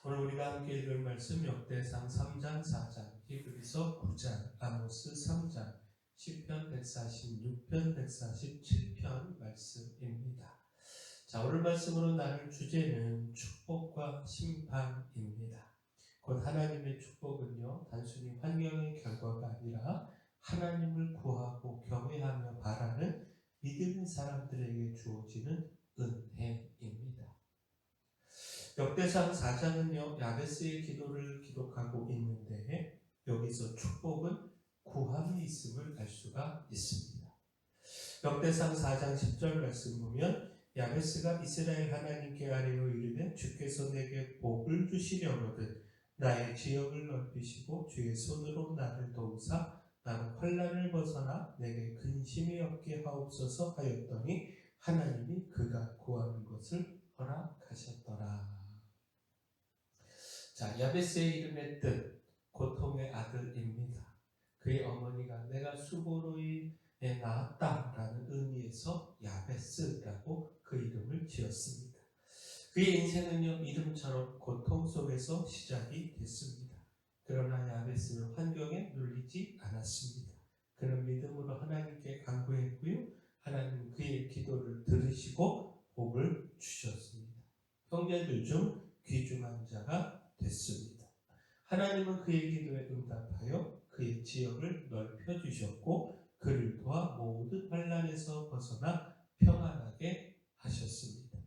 오늘 우리가 함께 읽을 말씀 역대상 3장, 4장, 히브리서 9장, 아모스 3장, 시편 146편, 147편 말씀입니다. 자, 오늘 말씀으로 나눌 주제는 축복과 심판입니다. 곧 하나님의 축복은요, 단순히 환경의 결과가 아니라 하나님을 구하고 경외하며 바라는 믿음의 사람들에게 주어지는 은혜입니다. 역대상 4장은요, 야베스의 기도를 기록하고 있는데 여기서 축복은 구함이 있음을 알 수가 있습니다. 역대상 4장 10절 말씀 보면 야베스가 이스라엘 하나님께 아뢰어 이르되 주께서 내게 복을 주시려거든 나의 지역을 넓히시고 주의 손으로 나를 도우사 나는 환난을 벗어나 내게 근심이 없게 하옵소서 하였더니 하나님이 그가 구하는 것을 허락하셨더라. 자, 야베스의 이름의 뜻, 고통의 아들입니다. 그의 어머니가 내가 수고로 인해 낳았다라는 의미에서 야베스라고 그 이름을 지었습니다. 그의 인생은요, 이름처럼 고통 속에서 시작이 됐습니다. 그러나 야베스는 환경에 눌리지 않았습니다. 그는 믿음으로 하나님께 간구했고요, 하나님 그의 기도를 들으시고 복을 주셨습니다. 형제들 중 귀중한 자가 됐습니다. 하나님은 그의 기도에 응답하여 그의 지역을 넓혀주셨고 그를 도와 모든 환난에서 벗어나 평안하게 하셨습니다.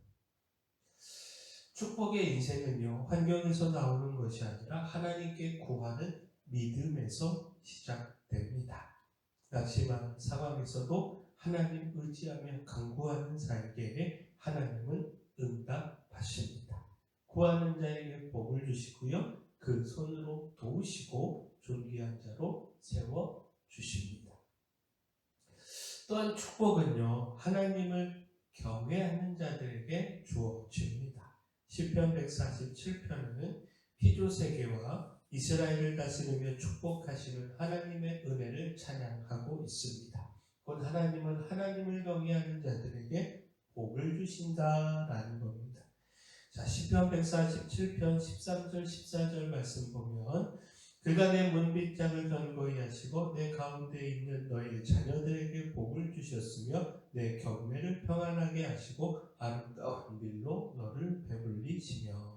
축복의 인생은요, 환경에서 나오는 것이 아니라 하나님께 구하는 믿음에서 시작됩니다. 낙심한 상황에서도 하나님 의지하며 간구하는 자에게 하나님은 응답하십니다. 구하는 자에게 복을 주시고요, 그 손으로 도우시고 존귀한 자로 세워주십니다. 또한 축복은요, 하나님을 경외하는 자들에게 주어집니다. 시편 147편은 피조세계와 이스라엘을 다스리며 축복하시는 하나님의 은혜를 찬양하고 있습니다. 곧 하나님은 하나님을 경외하는 자들에게 복을 주신다라는 겁니다. 자, 시편 147편 13절 14절 말씀 보면 그가 내 문빗장을 견고히 하시고 내 가운데 있는 너의 자녀들에게 복을 주셨으며 내 경매를 평안하게 하시고 아름다운 밀로 너를 배불리시며.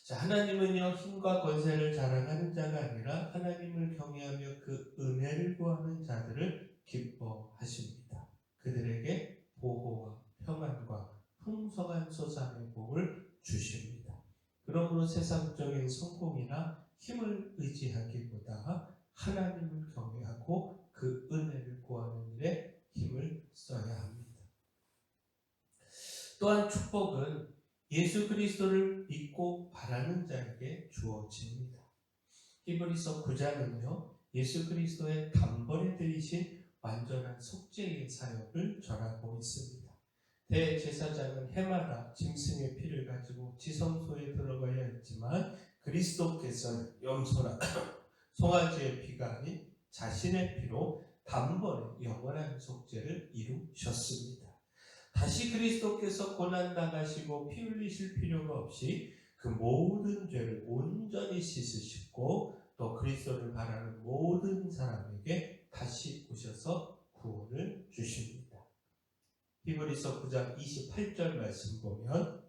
자, 하나님은요, 힘과 권세를 자랑하는 자가 아니라 하나님을 경외하며 그 은혜를 구하는 자들을 기뻐하십니다. 그들에게 보호와 평안과 풍성한 소산의 복을 주십니다. 그러므로 세상적인 성공이나 힘을 의지하기보다 하나님을 경외하고 그 은혜를 구하는 일에 힘을 써야 합니다. 또한 축복은 예수 그리스도를 믿고 바라는 자에게 주어집니다. 히브리서 9장은요, 예수 그리스도의 단번에 들이신 완전한 속죄의 사역을 전하고 있습니다. 대제사장은 해마다 짐승의 피를 가지고 지성소에 들어가야 했지만 그리스도께서는 염소나 송아지의 피가 아닌 자신의 피로 단번에 영원한 속죄를 이루셨습니다. 다시 그리스도께서 고난당하시고 피 흘리실 필요가 없이 그 모든 죄를 온전히 씻으시고 또 그리스도를 바라는 모든 사람에게 다시 오셔서 구원을 주십니다. 히브리서 9장 28절 말씀 보면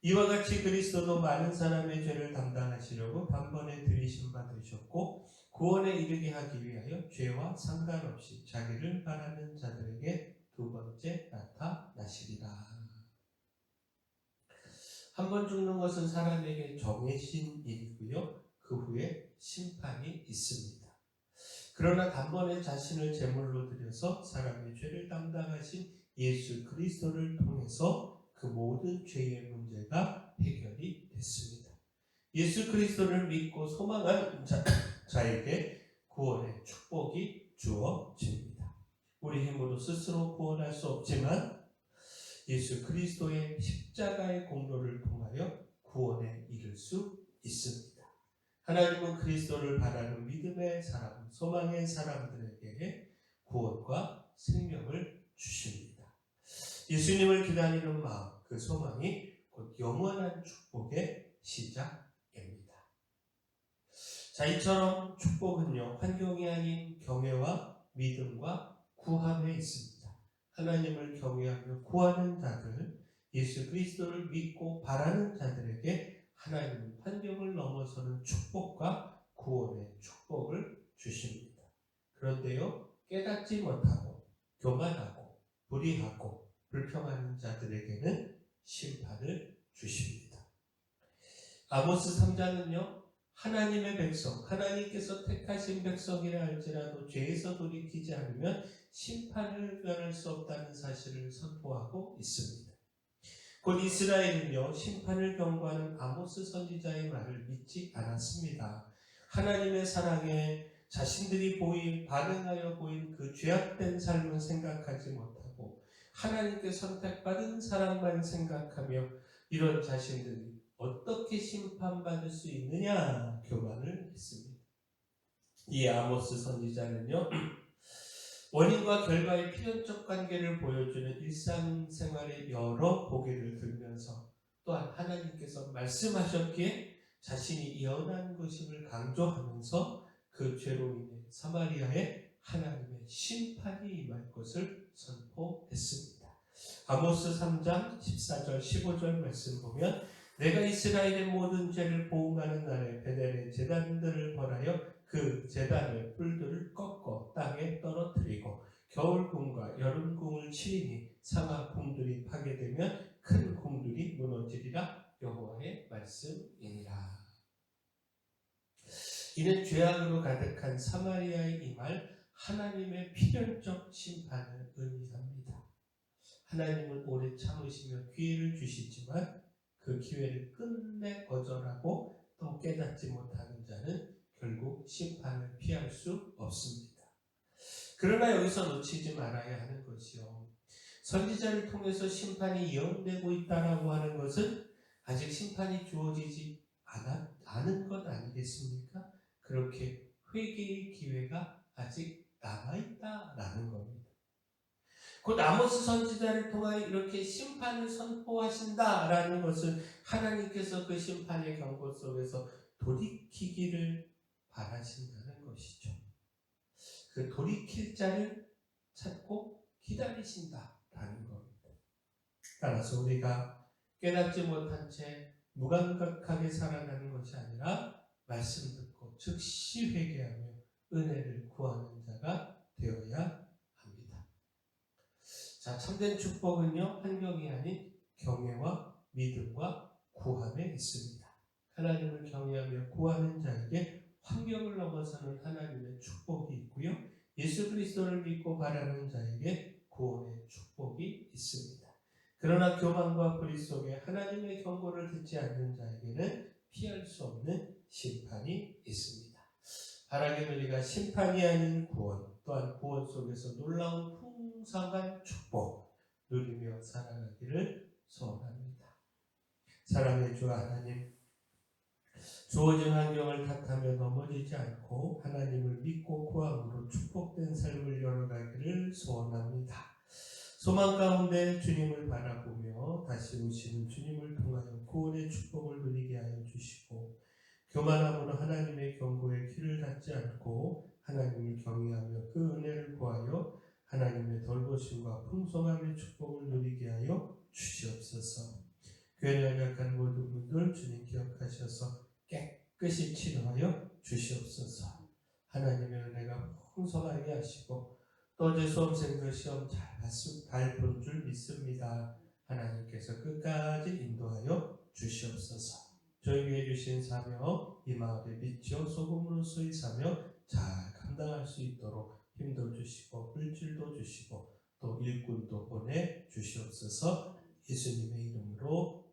이와 같이 그리스도도 많은 사람의 죄를 담당하시려고 단번에 들이심 받으셨고 구원에 이르게 하기 위하여 죄와 상관없이 자기를 바라는 자들에게 두 번째 나타나시리라. 한 번 죽는 것은 사람에게 정해진 일이고요, 그 후에 심판이 있습니다. 그러나 단번에 자신을 제물로 드려서 사람의 죄를 담당하신 예수 그리스도를 통해서 그 모든 죄의 문제가 해결이 됐습니다. 예수 그리스도를 믿고 소망하는 자에게 구원의 축복이 주어집니다. 우리 힘으로 스스로 구원할 수 없지만 예수 그리스도의 십자가의 공로를 통하여 구원에 이를 수 있습니다. 하나님은 그리스도를 바라는 믿음의 사람, 소망의 사람들에게 구원과 생명을 주십니다. 예수님을 기다리는 마음, 그 소망이 곧 영원한 축복의 시작입니다. 자, 이처럼 축복은요, 환경이 아닌 경외와 믿음과 구함에 있습니다. 하나님을 경외하며 구하는 자들, 예수 그리스도를 믿고 바라는 자들에게 하나님은 환경을 넘어서는 축복과 구원의 축복을 주십니다. 그런데요, 깨닫지 못하고 교만하고 불의하고 불평하는 자들에게는 심판을 주십니다. 아모스 3장은요, 하나님의 백성, 하나님께서 택하신 백성이라 할지라도 죄에서 돌이키지 않으면 심판을 면할 수 없다는 사실을 선포하고 있습니다. 곧 이스라엘은요, 심판을 경고하는 아모스 선지자의 말을 믿지 않았습니다. 하나님의 사랑에 자신들이 반응하여 보인 그 죄악된 삶을 생각하지 못하고 하나님께 선택받은 사랑만 생각하며 이런 자신들이 어떻게 심판받을 수 있느냐 교만을 했습니다. 이 아모스 선지자는요, 원인과 결과의 필연적 관계를 보여주는 일상생활의 여러 보기를 들면서 또한 하나님께서 말씀하셨기에 자신이 예언한 것임을 강조하면서 그 죄로 인해 사마리아에 하나님의 심판이 임할 것을 선포했습니다. 아모스 3장 14절 15절 말씀 보면 내가 이스라엘의 모든 죄를 보응하는 날에 베델의 제단들을 벌하여 그 제단의 뿔들을 꺾어 땅에 떨어뜨리고 겨울궁과 여름궁을 치리니 상하 궁들이 파괴되면 큰 궁들이 무너지리라 여호와의 말씀이니라. 이는 죄악으로 가득한 사마리아에 임할 하나님의 필연적 심판을 의미합니다. 하나님은 오래 참으시며 기회를 주시지만 그 기회를 끝내 거절하고 또 깨닫지 못하는 자는 결국 심판을 피할 수 없습니다. 그러나 여기서 놓치지 말아야 하는 것이요, 선지자를 통해서 심판이 예언되고 있다라고 하는 것은 아직 심판이 주어지지 않은 것 아니겠습니까? 그렇게 회개의 기회가 아직 남아있다라는 겁니다. 곧 아모스 선지자를 통하여 이렇게 심판을 선포하신다라는 것은 하나님께서 그 심판의 경고 속에서 돌이키기를 바라신다는 것이죠. 그 돌이킬 자를 찾고 기다리신다라는 겁니다. 따라서 우리가 깨닫지 못한 채 무감각하게 살아가는 것이 아니라 말씀 듣고 즉시 회개하며 은혜를 구하는 자가 되어야 합니다. 자, 참된 축복은요, 환경이 아닌 경외와 믿음과 구함에 있습니다. 하나님을 경외하며 구하는 자에게 환경을 넘어서는 하나님의 축복이 있고요, 예수 그리스도를 믿고 바라는 자에게 구원의 축복이 있습니다. 그러나 교만과 불의 속에 하나님의 경고를 듣지 않는 자에게는 피할 수 없는 심판이 있습니다. 바라기는 우리가 심판이 아닌 구원, 또한 구원 속에서 놀라운 풍성한 축복 누리며 살아가기를 소원합니다. 사랑의 주 하나님, 주어진 환경을 탓하며 넘어지지 않고 하나님을 믿고 구함으로 축복된 삶을 열어가기를 소원합니다. 소망 가운데 주님을 바라보며 다시 오시는 주님을 통하여 구원의 축복을 누리게 하여 주시고, 교만함으로 하나님의 경고에 귀를 닫지 않고 하나님을 경외하며 그 은혜를 구하여 하나님의 돌보심과 풍성함의 축복을 누리게 하여 주시옵소서. 교회 연약한 모든 분들 주님 기억하셔서 깨끗이 치료하여 주시옵소서. 하나님의 은혜가 풍성하게 하시고 또 제 수험생들 시험 잘 본 줄 믿습니다. 하나님께서 끝까지 인도하여 주시옵소서. 저에게 주신 사명 이 마을의 빛이요 소금으로서의 사명 잘 감당할 수 있도록 힘도 주시고 물질도 주시고 또 일꾼도 보내 주시옵소서. 예수님의 이름으로